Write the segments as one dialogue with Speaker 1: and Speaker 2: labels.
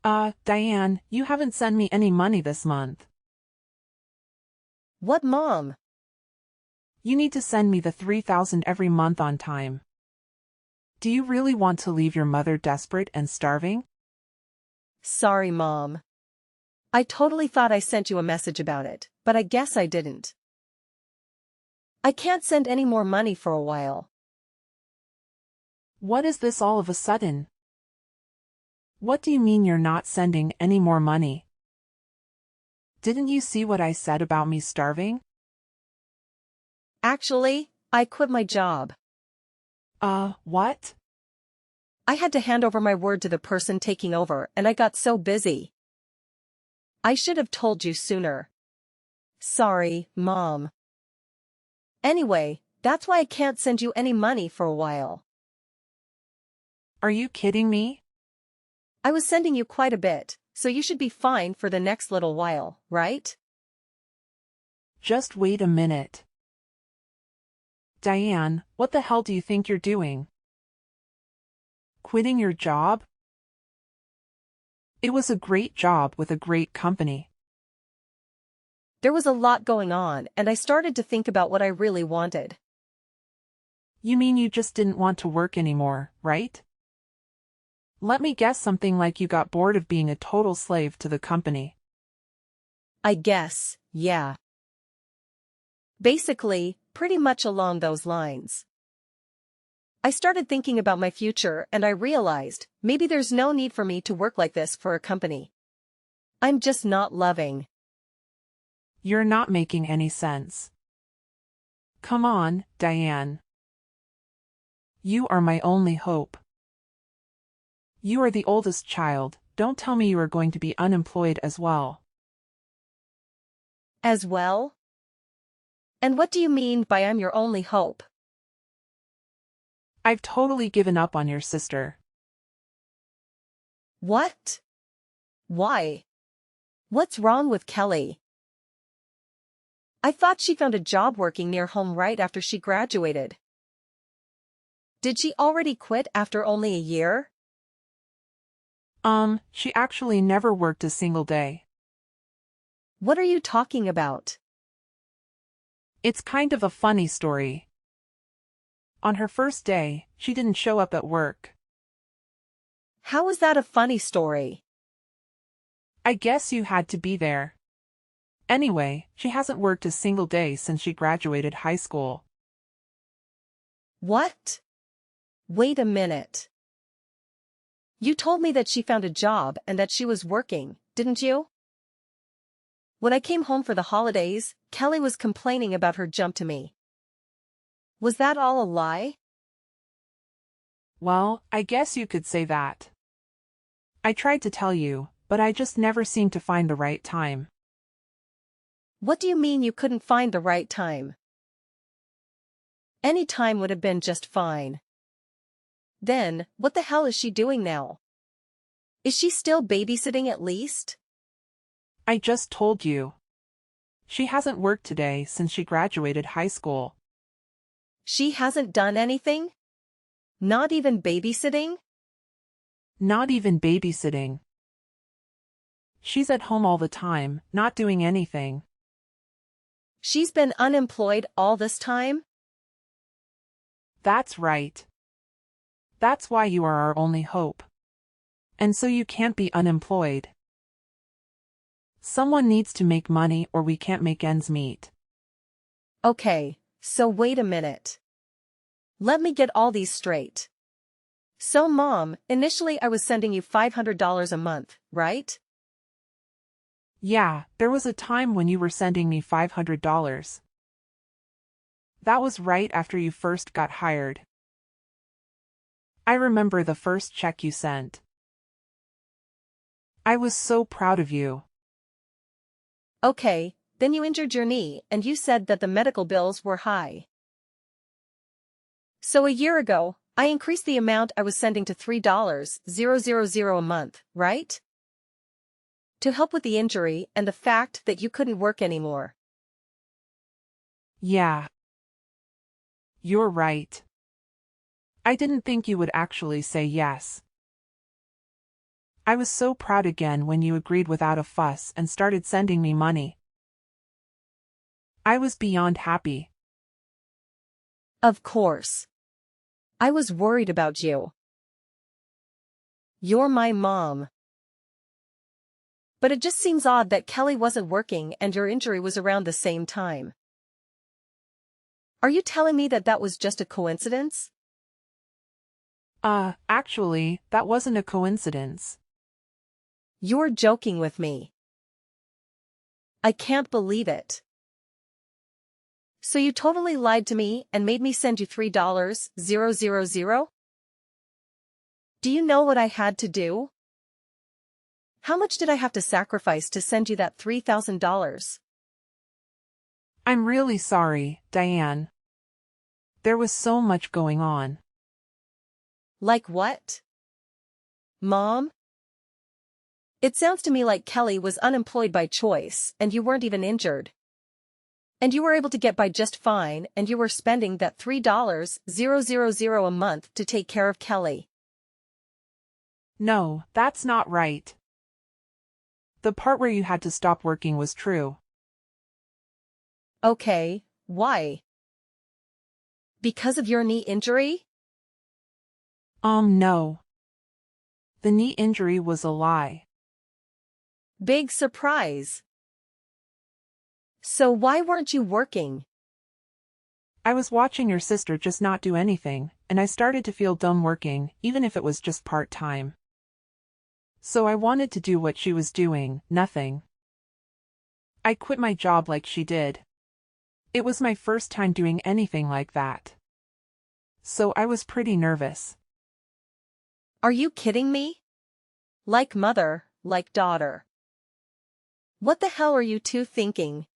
Speaker 1: Diane, you haven't sent me any money this month.
Speaker 2: What, Mom?
Speaker 1: You need to send me the $3,000 every month on time. Do you really want to leave your mother desperate and starving?
Speaker 2: Sorry, Mom. I totally thought I sent you a message about it, but I guess I didn't. I can't send any more money for a while.
Speaker 1: What is this all of a sudden? What do you mean you're not sending any more money? Didn't you see what I said about me starving?
Speaker 2: Actually, I quit my job.
Speaker 1: What?
Speaker 2: I had to hand over my word to the person taking over and I got so busy. I should have told you sooner. Sorry, Mom. Anyway, that's why I can't send you any money for a while.
Speaker 1: Are you kidding me?
Speaker 2: I was sending you quite a bit, so you should be fine for the next little while, right?
Speaker 1: Just wait a minute. Diane, what the hell do you think you're doing? Quitting your job? It was a great job with a great company.
Speaker 2: There was a lot going on and I started to think about what I really wanted.
Speaker 1: You mean you just didn't want to work anymore, right? Let me guess, something like you got bored of being a total slave to the company.
Speaker 2: I guess, yeah. Basically, pretty much along those lines. I started thinking about my future and I realized maybe there's no need for me to work like this for a company. I'm just not loving.
Speaker 1: You're not making any sense. Come on, Diane. You are my only hope. You are the oldest child, don't tell me you are going to be unemployed as well.
Speaker 2: As well? And what do you mean by I'm your only hope?
Speaker 1: I've totally given up on your sister.
Speaker 2: What? Why? What's wrong with Kelly? I thought she found a job working near home right after she graduated. Did she already quit after only a year?
Speaker 1: She actually never worked a single day.
Speaker 2: What are you talking about?
Speaker 1: It's kind of a funny story. On her first day, she didn't show up at work.
Speaker 2: How is that a funny story?
Speaker 1: I guess you had to be there. Anyway, she hasn't worked a single day since she graduated high school.
Speaker 2: What? Wait a minute. You told me that she found a job and that she was working, didn't you? When I came home for the holidays, Kelly was complaining about her jump to me. Was that all a lie?
Speaker 1: Well, I guess you could say that. I tried to tell you, but I just never seemed to find the right time.
Speaker 2: What do you mean you couldn't find the right time? Any time would have been just fine. Then, what the hell is she doing now? Is she still babysitting at least?
Speaker 1: I just told you. She hasn't worked today since she graduated high school.
Speaker 2: She hasn't done anything? Not even babysitting?
Speaker 1: Not even babysitting. She's at home all the time, not doing anything.
Speaker 2: She's been unemployed all this time?
Speaker 1: That's right. That's why you are our only hope. And so you can't be unemployed. Someone needs to make money or we can't make ends meet.
Speaker 2: Okay, so wait a minute. Let me get all these straight. So Mom, initially I was sending you $500 a month, right?
Speaker 1: Yeah, there was a time when you were sending me $500. That was right after you first got hired. I remember the first check you sent. I was so proud of you.
Speaker 2: Okay, then you injured your knee and you said that the medical bills were high. So a year ago, I increased the amount I was sending to $3,000 a month, right? To help with the injury and the fact that you couldn't work anymore.
Speaker 1: Yeah. You're right. I didn't think you would actually say yes. I was so proud again when you agreed without a fuss and started sending me money. I was beyond happy.
Speaker 2: Of course. I was worried about you. You're my mom. But it just seems odd that Kelly wasn't working and your injury was around the same time. Are you telling me that that was just a coincidence?
Speaker 1: Actually, that wasn't a coincidence.
Speaker 2: You're joking with me. I can't believe it. So you totally lied to me and made me send you $3,000? Do you know what I had to do? How much did I have to sacrifice to send you that $3,000?
Speaker 1: I'm really sorry, Diane. There was so much going on.
Speaker 2: Like what? Mom? It sounds to me like Kelly was unemployed by choice and you weren't even injured. And you were able to get by just fine and you were spending that $3,000 a month to take care of Kelly.
Speaker 1: No, that's not right. The part where you had to stop working was true.
Speaker 2: Okay, why? Because of your knee injury?
Speaker 1: No. The knee injury was a lie.
Speaker 2: Big surprise. So why weren't you working?
Speaker 1: I was watching your sister just not do anything, and I started to feel dumb working, even if it was just part-time. So I wanted to do what she was doing, nothing. I quit my job like she did. It was my first time doing anything like that. So I was pretty nervous.
Speaker 2: Are you kidding me? Like mother, like daughter. What the hell are you two thinking?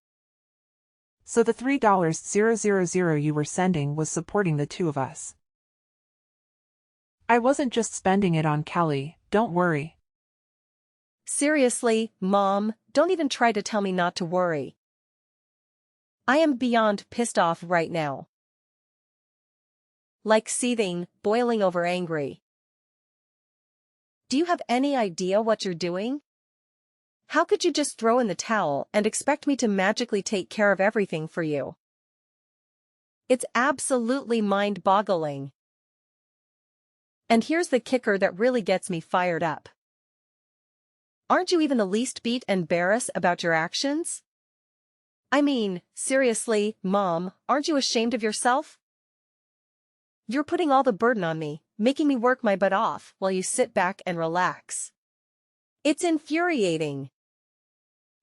Speaker 1: So the $3,000 you were sending was supporting the two of us. I wasn't just spending it on Kelly, don't worry.
Speaker 2: Seriously, Mom, don't even try to tell me not to worry. I am beyond pissed off right now. Like seething, boiling over angry. Do you have any idea what you're doing? How could you just throw in the towel and expect me to magically take care of everything for you? It's absolutely mind-boggling. And here's the kicker that really gets me fired up. Aren't you even the least bit embarrassed about your actions? I mean, seriously, Mom, aren't you ashamed of yourself? You're putting all the burden on me, making me work my butt off while you sit back and relax. It's infuriating.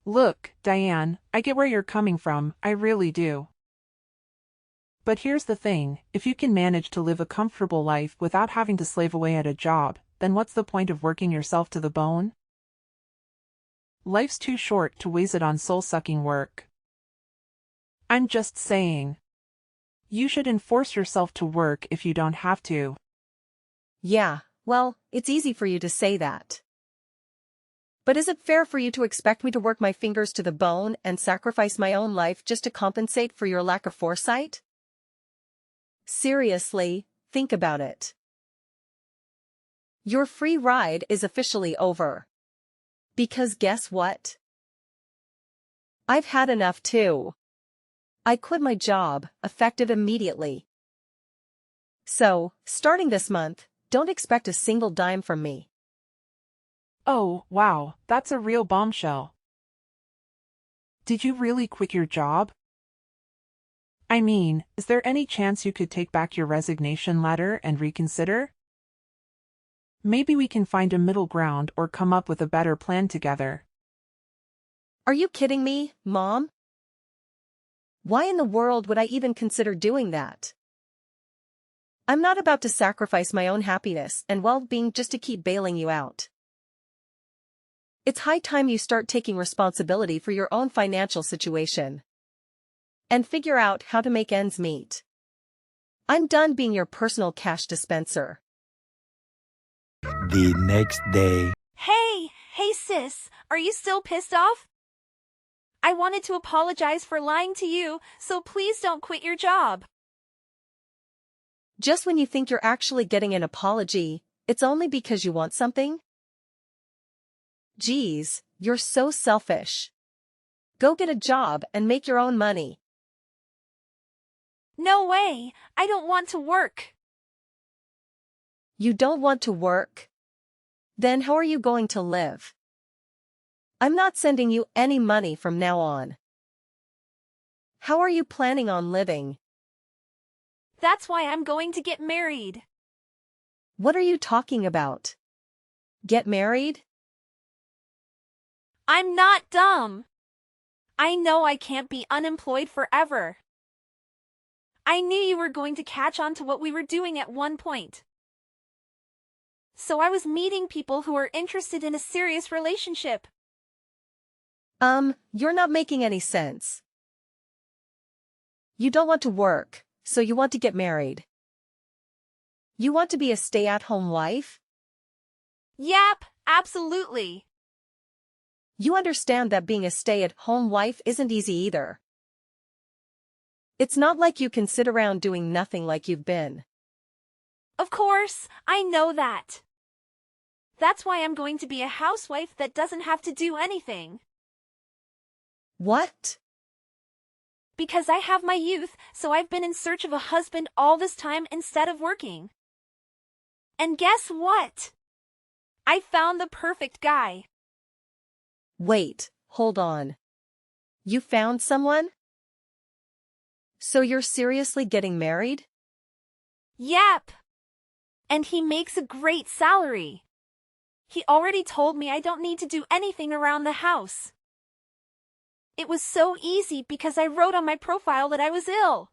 Speaker 1: Look, Diane, I get where you're coming from, I really do. But here's the thing, if you can manage to live a comfortable life without having to slave away at a job, then what's the point of working yourself to the bone? Life's too short to waste it on soul-sucking work. I'm just saying. You should enforce yourself to work if you don't have to.
Speaker 2: Yeah, well, it's easy for you to say that. But is it fair for you to expect me to work my fingers to the bone and sacrifice my own life just to compensate for your lack of foresight? Seriously, think about it. Your free ride is officially over. Because guess what? I've had enough too. I quit my job, effective immediately. So, starting this month, don't expect a single dime from me.
Speaker 1: Oh, wow, that's a real bombshell. Did you really quit your job? I mean, is there any chance you could take back your resignation letter and reconsider? Maybe we can find a middle ground or come up with a better plan together.
Speaker 2: Are you kidding me, Mom? Why in the world would I even consider doing that? I'm not about to sacrifice my own happiness and well-being just to keep bailing you out. It's high time you start taking responsibility for your own financial situation. And figure out how to make ends meet. I'm done being your personal cash dispenser.
Speaker 3: The next day.
Speaker 4: Hey sis, are you still pissed off? I wanted to apologize for lying to you, so please don't quit your job.
Speaker 2: Just when you think you're actually getting an apology, it's only because you want something? Geez, you're so selfish. Go get a job and make your own money.
Speaker 4: No way, I don't want to work.
Speaker 2: You don't want to work? Then how are you going to live? I'm not sending you any money from now on. How are you planning on living?
Speaker 4: That's why I'm going to get married.
Speaker 2: What are you talking about? Get married?
Speaker 4: I'm not dumb. I know I can't be unemployed forever. I knew you were going to catch on to what we were doing at one point. So I was meeting people who are interested in a serious relationship.
Speaker 2: You're not making any sense. You don't want to work, so you want to get married. You want to be a stay-at-home wife?
Speaker 4: Yep, absolutely.
Speaker 2: You understand that being a stay-at-home wife isn't easy either. It's not like you can sit around doing nothing like you've been.
Speaker 4: Of course, I know that. That's why I'm going to be a housewife that doesn't have to do anything.
Speaker 2: What?
Speaker 4: Because I have my youth, so I've been in search of a husband all this time instead of working. And guess what? I found the perfect guy.
Speaker 2: Wait, hold on. You found someone? So you're seriously getting married?
Speaker 4: Yep. And he makes a great salary. He already told me I don't need to do anything around the house. It was so easy because I wrote on my profile that I was ill.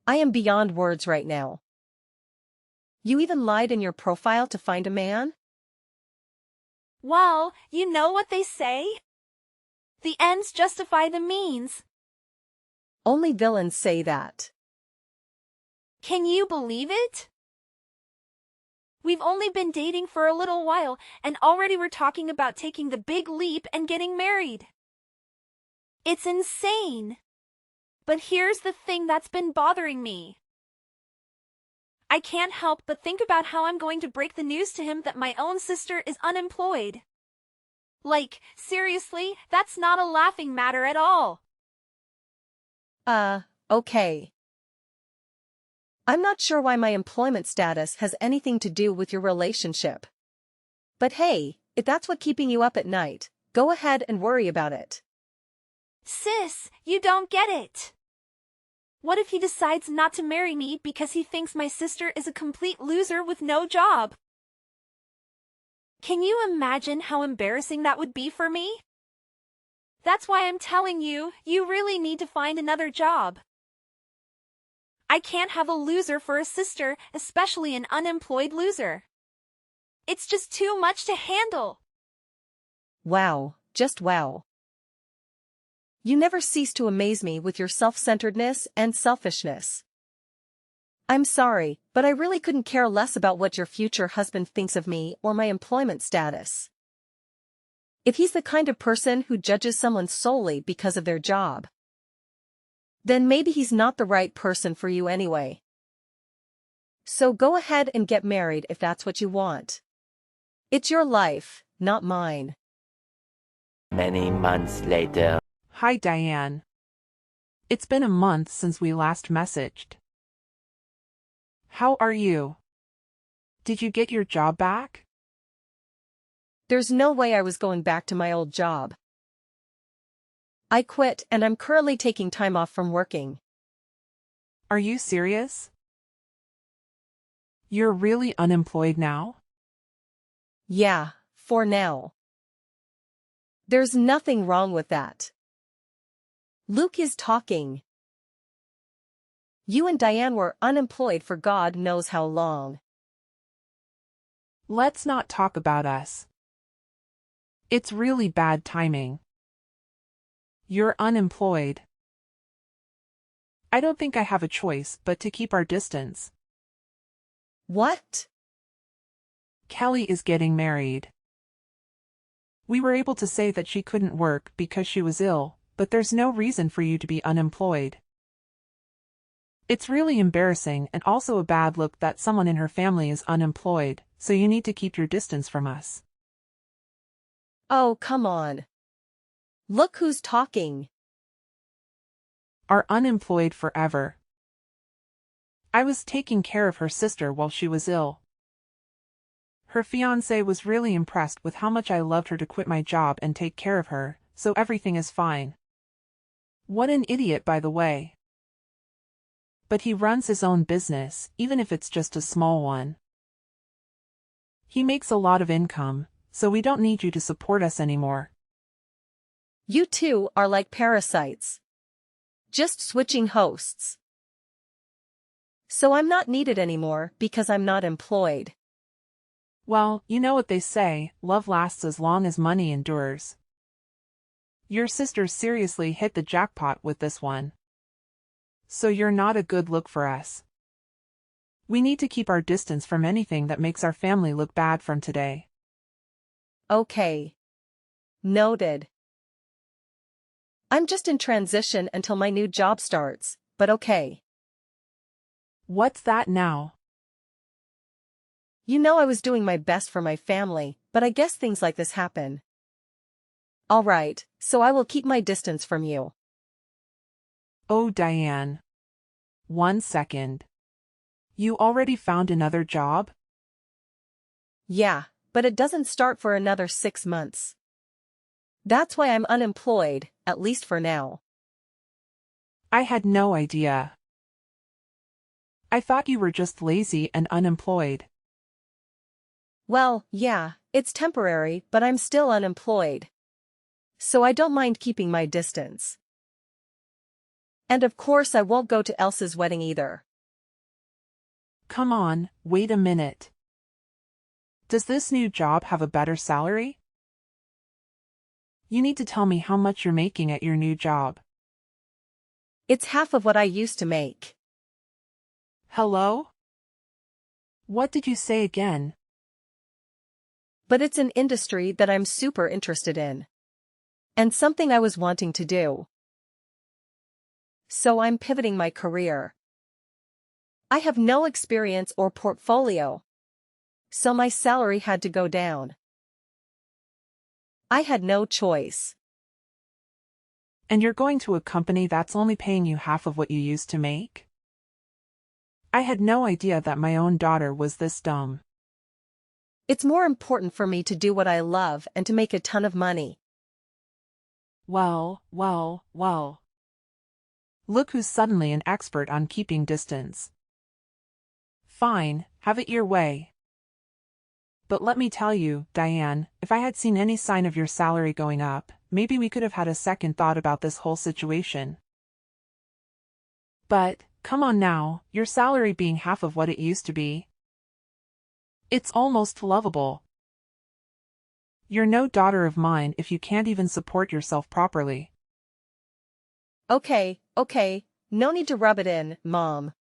Speaker 2: I am beyond words right now. You even lied in your profile to find a man?
Speaker 4: Well, you know what they say? The ends justify the means.
Speaker 2: Only villains say that.
Speaker 4: Can you believe it? We've only been dating for a little while, and already we're talking about taking the big leap and getting married. It's insane. But here's the thing that's been bothering me. I can't help but think about how I'm going to break the news to him that my own sister is unemployed. Like, seriously, that's not a laughing matter at all.
Speaker 2: Okay. I'm not sure why my employment status has anything to do with your relationship. But hey, if that's what's keeping you up at night, go ahead and worry about it.
Speaker 4: Sis, you don't get it. What if he decides not to marry me because he thinks my sister is a complete loser with no job? Can you imagine how embarrassing that would be for me? That's why I'm telling you, you really need to find another job. I can't have a loser for a sister, especially an unemployed loser. It's just too much to handle.
Speaker 2: Wow, just wow. You never cease to amaze me with your self-centeredness and selfishness. I'm sorry, but I really couldn't care less about what your future husband thinks of me or my employment status. If he's the kind of person who judges someone solely because of their job, then maybe he's not the right person for you anyway. So go ahead and get married if that's what you want. It's your life, not mine.
Speaker 3: Many months later.
Speaker 1: Hi, Diane. It's been a month since we last messaged. How are you? Did you get your job back?
Speaker 2: There's no way I was going back to my old job. I quit and I'm currently taking time off from working.
Speaker 1: Are you serious? You're really unemployed now?
Speaker 2: Yeah, for now. There's nothing wrong with that. Luke is talking. You and Diane were unemployed for God knows how long.
Speaker 1: Let's not talk about us. It's really bad timing. You're unemployed. I don't think I have a choice but to keep our distance.
Speaker 2: What?
Speaker 1: Kelly is getting married. We were able to say that she couldn't work because she was ill, but there's no reason for you to be unemployed. It's really embarrassing and also a bad look that someone in her family is unemployed, so you need to keep your distance from us.
Speaker 2: Oh, come on. Look who's talking.
Speaker 1: Are unemployed forever. I was taking care of her sister while she was ill. Her fiancé was really impressed with how much I loved her to quit my job and take care of her, so everything is fine. What an idiot, by the way. But he runs his own business, even if it's just a small one. He makes a lot of income, so we don't need you to support us anymore.
Speaker 2: You two are like parasites. Just switching hosts. So I'm not needed anymore because I'm not employed.
Speaker 1: Well, you know what they say, love lasts as long as money endures. Your sister seriously hit the jackpot with this one. So you're not a good look for us. We need to keep our distance from anything that makes our family look bad from today.
Speaker 2: Okay. Noted. I'm just in transition until my new job starts, but okay.
Speaker 1: What's that now?
Speaker 2: You know I was doing my best for my family, but I guess things like this happen. Alright, so I will keep my distance from you.
Speaker 1: Oh, Diane. 1 second. You already found another job?
Speaker 2: Yeah, but it doesn't start for another 6 months. That's why I'm unemployed, at least for now.
Speaker 1: I had no idea. I thought you were just lazy and unemployed.
Speaker 2: Well, yeah, it's temporary, but I'm still unemployed. So I don't mind keeping my distance. And of course I won't go to Elsa's wedding either.
Speaker 1: Come on, wait a minute. Does this new job have a better salary? You need to tell me how much you're making at your new job.
Speaker 2: It's half of what I used to make.
Speaker 1: Hello? What did you say again?
Speaker 2: But it's an industry that I'm super interested in. And something I was wanting to do. So I'm pivoting my career. I have no experience or portfolio. So my salary had to go down. I had no choice.
Speaker 1: And you're going to a company that's only paying you half of what you used to make? I had no idea that my own daughter was this dumb.
Speaker 2: It's more important for me to do what I love and to make a ton of money.
Speaker 1: Well. Look who's suddenly an expert on keeping distance. Fine, have it your way. But let me tell you, Diane, if I had seen any sign of your salary going up, maybe we could have had a second thought about this whole situation. But, come on now, your salary being half of what it used to be. It's almost lovable. You're no daughter of mine if you can't even support yourself properly.
Speaker 2: Okay, no need to rub it in, Mom.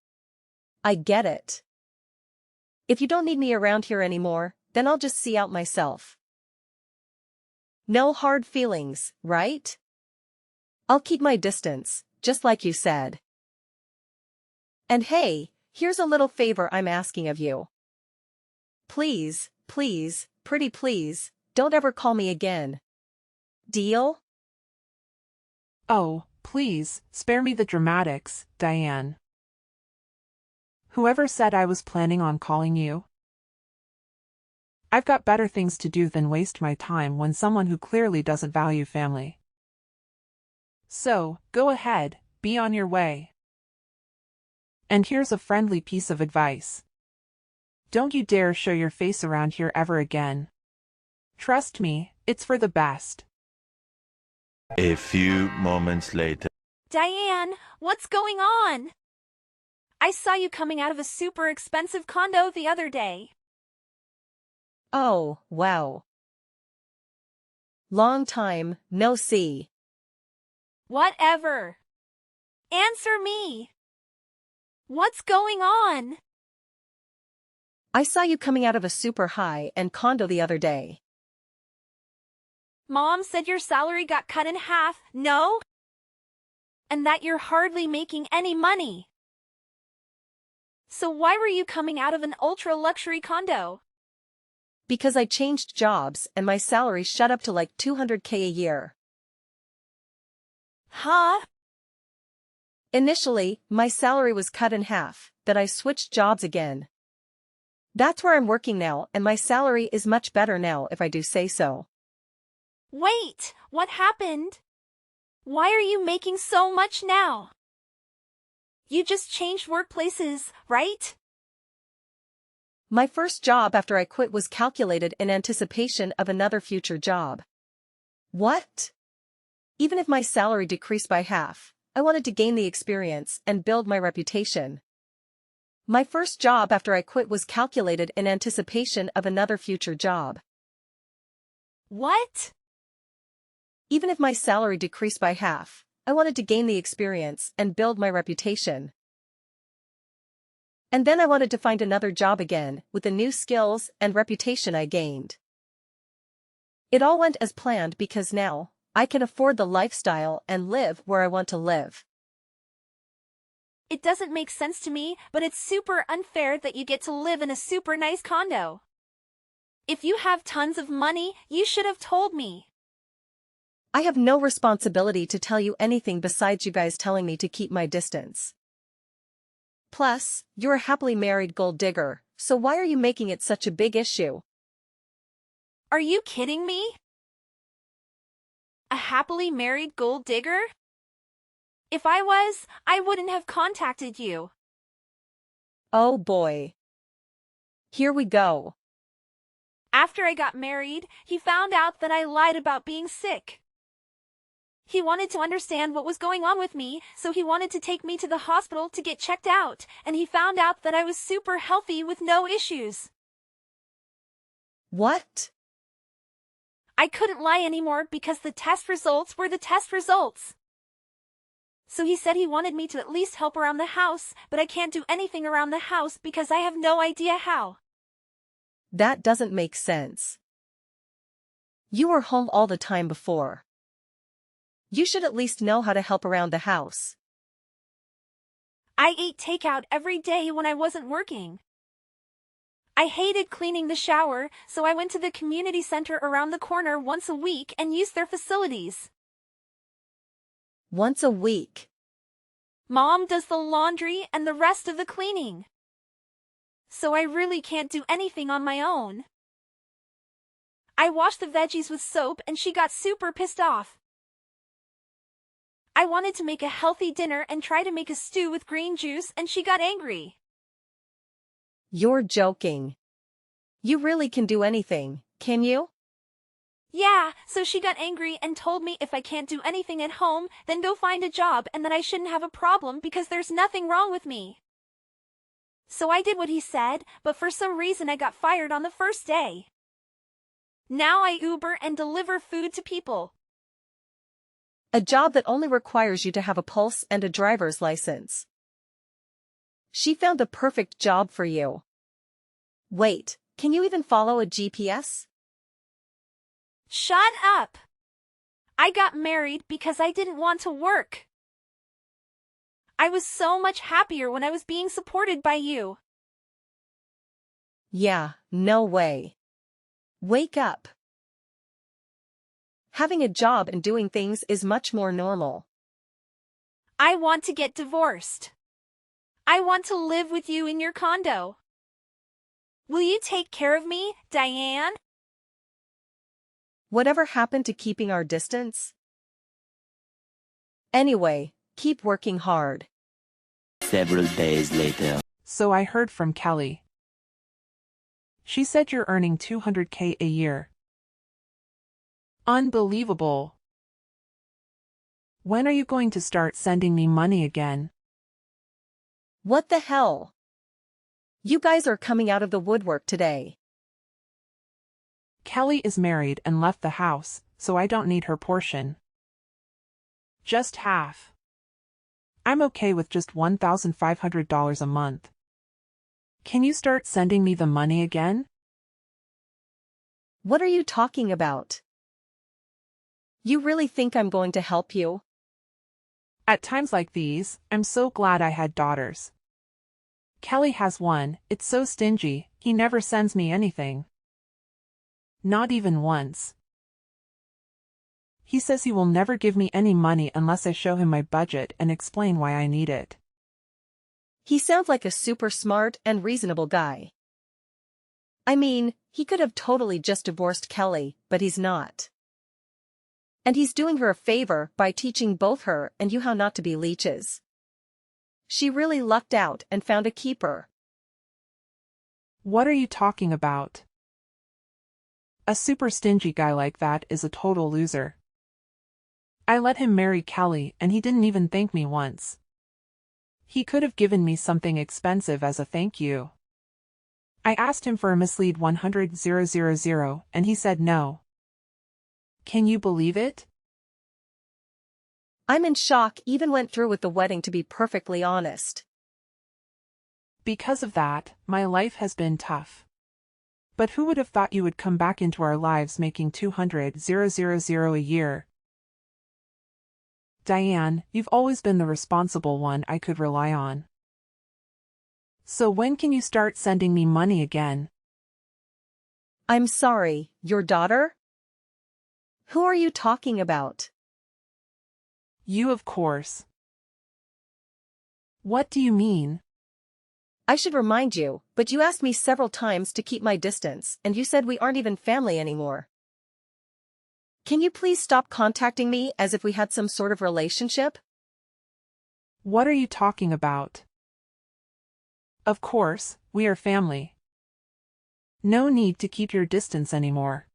Speaker 2: I get it. If you don't need me around here anymore, then I'll just see out myself. No hard feelings, right? I'll keep my distance, just like you said. And hey, here's a little favor I'm asking of you. Please, pretty please, don't ever call me again. Deal?
Speaker 1: Oh, please, spare me the dramatics, Diane. Whoever said I was planning on calling you? I've got better things to do than waste my time when someone who clearly doesn't value family. So, go ahead, be on your way. And here's a friendly piece of advice. Don't you dare show your face around here ever again. Trust me, it's for the best.
Speaker 5: A few moments later.
Speaker 4: Diane, what's going on? I saw you coming out of a super expensive condo the other day.
Speaker 2: Oh, wow. Long time, no see.
Speaker 4: Whatever. Answer me. What's going on?
Speaker 2: I saw you coming out of a super high-end condo the other day.
Speaker 4: Mom said your salary got cut in half, no? And that you're hardly making any money. So why were you coming out of an ultra-luxury condo?
Speaker 2: Because I changed jobs and my salary shot up to like $200K a year.
Speaker 4: Huh?
Speaker 2: Initially, my salary was cut in half, but I switched jobs again. That's where I'm working now, and my salary is much better now if I do say so.
Speaker 4: Wait, what happened? Why are you making so much now? You just changed workplaces, right?
Speaker 2: My first job after I quit was calculated in anticipation of another future job. What? Even if my salary decreased by half, I wanted to gain the experience and build my reputation. My first job after I quit was calculated in anticipation of another future job.
Speaker 4: What?
Speaker 2: Even if my salary decreased by half, I wanted to gain the experience and build my reputation. And then I wanted to find another job again with the new skills and reputation I gained. It all went as planned because now, I can afford the lifestyle and live where I want to live.
Speaker 4: It doesn't make sense to me, but it's super unfair that you get to live in a super nice condo. If you have tons of money, you should have told me.
Speaker 2: I have no responsibility to tell you anything besides you guys telling me to keep my distance. Plus, you're a happily married gold digger, so why are you making it such a big issue?
Speaker 4: Are you kidding me? A happily married gold digger? If I was, I wouldn't have contacted you.
Speaker 2: Oh boy. Here we go.
Speaker 4: After I got married, he found out that I lied about being sick. He wanted to understand what was going on with me, so he wanted to take me to the hospital to get checked out, and he found out that I was super healthy with no issues.
Speaker 2: What?
Speaker 4: I couldn't lie anymore because the test results were the test results. So he said he wanted me to at least help around the house, but I can't do anything around the house because I have no idea how.
Speaker 2: That doesn't make sense. You were home all the time before. You should at least know how to help around the house.
Speaker 4: I ate takeout every day when I wasn't working. I hated cleaning the shower, so I went to the community center around the corner once a week and used their facilities.
Speaker 2: Once a week.
Speaker 4: Mom does the laundry and the rest of the cleaning. So I really can't do anything on my own. I washed the veggies with soap and she got super pissed off. I wanted to make a healthy dinner and try to make a stew with green juice and she got angry.
Speaker 2: You're joking. You really can do anything, can you?
Speaker 4: Yeah, so she got angry and told me if I can't do anything at home, then go find a job and that I shouldn't have a problem because there's nothing wrong with me. So I did what he said, but for some reason I got fired on the first day. Now I Uber and deliver food to people.
Speaker 2: A job that only requires you to have a pulse and a driver's license. She found the perfect job for you. Wait, can you even follow a GPS?
Speaker 4: Shut up! I got married because I didn't want to work. I was so much happier when I was being supported by you.
Speaker 2: Yeah, no way. Wake up. Having a job and doing things is much more normal.
Speaker 4: I want to get divorced. I want to live with you in your condo. Will you take care of me, Diane?
Speaker 2: Whatever happened to keeping our distance? Anyway, keep working hard.
Speaker 3: Several days later.
Speaker 1: So I heard from Kelly. She said you're earning $200K a year. Unbelievable. When are you going to start sending me money again?
Speaker 2: What the hell? You guys are coming out of the woodwork today.
Speaker 1: Kelly is married and left the house, so I don't need her portion. Just half. I'm okay with just $1,500 a month. Can you start sending me the money again?
Speaker 2: What are you talking about? You really think I'm going to help you?
Speaker 1: At times like these, I'm so glad I had daughters. Kelly has one, it's so stingy, he never sends me anything. Not even once. He says he will never give me any money unless I show him my budget and explain why I need it.
Speaker 2: He sounds like a super smart and reasonable guy. I mean, he could have totally just divorced Kelly, but he's not. And he's doing her a favor by teaching both her and you how not to be leeches. She really lucked out and found a keeper.
Speaker 1: What are you talking about? A super stingy guy like that is a total loser. I let him marry Kelly and he didn't even thank me once. He could have given me something expensive as a thank you. I asked him for a mislead 100,000 and he said no. Can you believe it?
Speaker 2: I'm in shock. Even went through with the wedding, to be perfectly honest.
Speaker 1: Because of that, my life has been tough. But who would have thought you would come back into our lives making 200,000 a year? Diane, you've always been the responsible one I could rely on. So when can you start sending me money again?
Speaker 2: I'm sorry, your daughter? Who are you talking about?
Speaker 1: You, of course. What do you mean?
Speaker 2: I should remind you, but you asked me several times to keep my distance, and you said we aren't even family anymore. Can you please stop contacting me as if we had some sort of relationship?
Speaker 1: What are you talking about? Of course, we are family. No need to keep your distance anymore.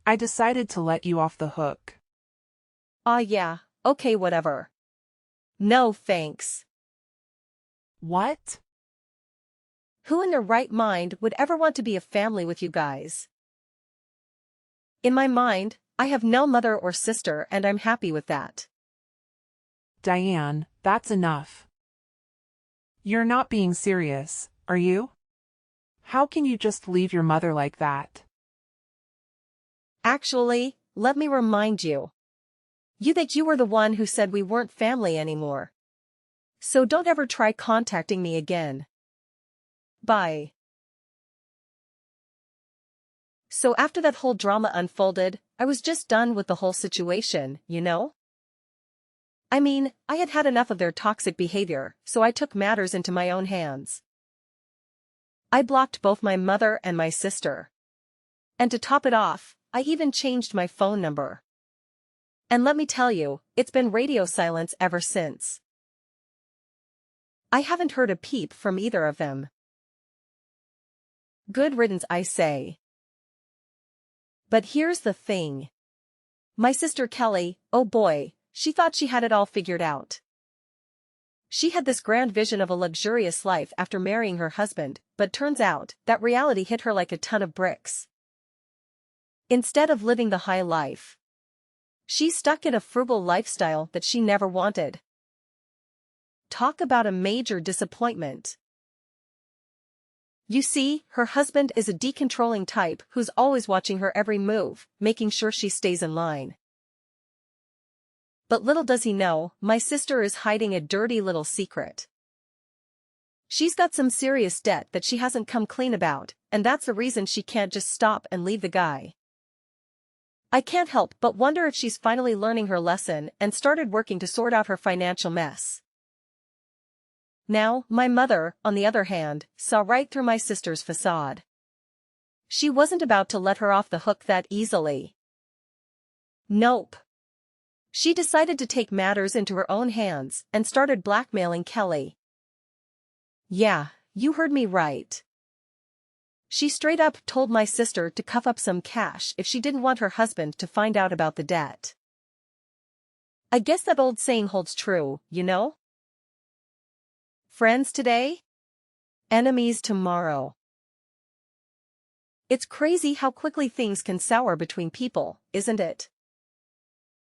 Speaker 1: I decided to let you off the hook.
Speaker 2: Yeah, okay, whatever. No thanks.
Speaker 1: What?
Speaker 2: Who in their right mind would ever want to be a family with you guys? In my mind, I have no mother or sister and I'm happy with that.
Speaker 1: Diane, that's enough. You're not being serious, are you? How can you just leave your mother like that?
Speaker 2: Actually, let me remind you. You were the one who said we weren't family anymore. So don't ever try contacting me again. Bye. So after that whole drama unfolded, I was just done with the whole situation, you know? I mean, I had had enough of their toxic behavior, so I took matters into my own hands. I blocked both my mother and my sister. And to top it off, I even changed my phone number. And let me tell you, it's been radio silence ever since. I haven't heard a peep from either of them. Good riddance, I say. But here's the thing. My sister Kelly, oh boy, she thought she had it all figured out. She had this grand vision of a luxurious life after marrying her husband, but turns out that reality hit her like a ton of bricks. Instead of living the high life, she's stuck in a frugal lifestyle that she never wanted. Talk about a major disappointment. You see, her husband is a decontrolling type who's always watching her every move, making sure she stays in line. But little does he know, my sister is hiding a dirty little secret. She's got some serious debt that she hasn't come clean about, and that's the reason she can't just stop and leave the guy. I can't help but wonder if she's finally learning her lesson and started working to sort out her financial mess. Now, my mother, on the other hand, saw right through my sister's facade. She wasn't about to let her off the hook that easily. Nope. She decided to take matters into her own hands and started blackmailing Kelly. Yeah, you heard me right. She straight up told my sister to cough up some cash if she didn't want her husband to find out about the debt. I guess that old saying holds true, you know? Friends today? Enemies tomorrow. It's crazy how quickly things can sour between people, isn't it?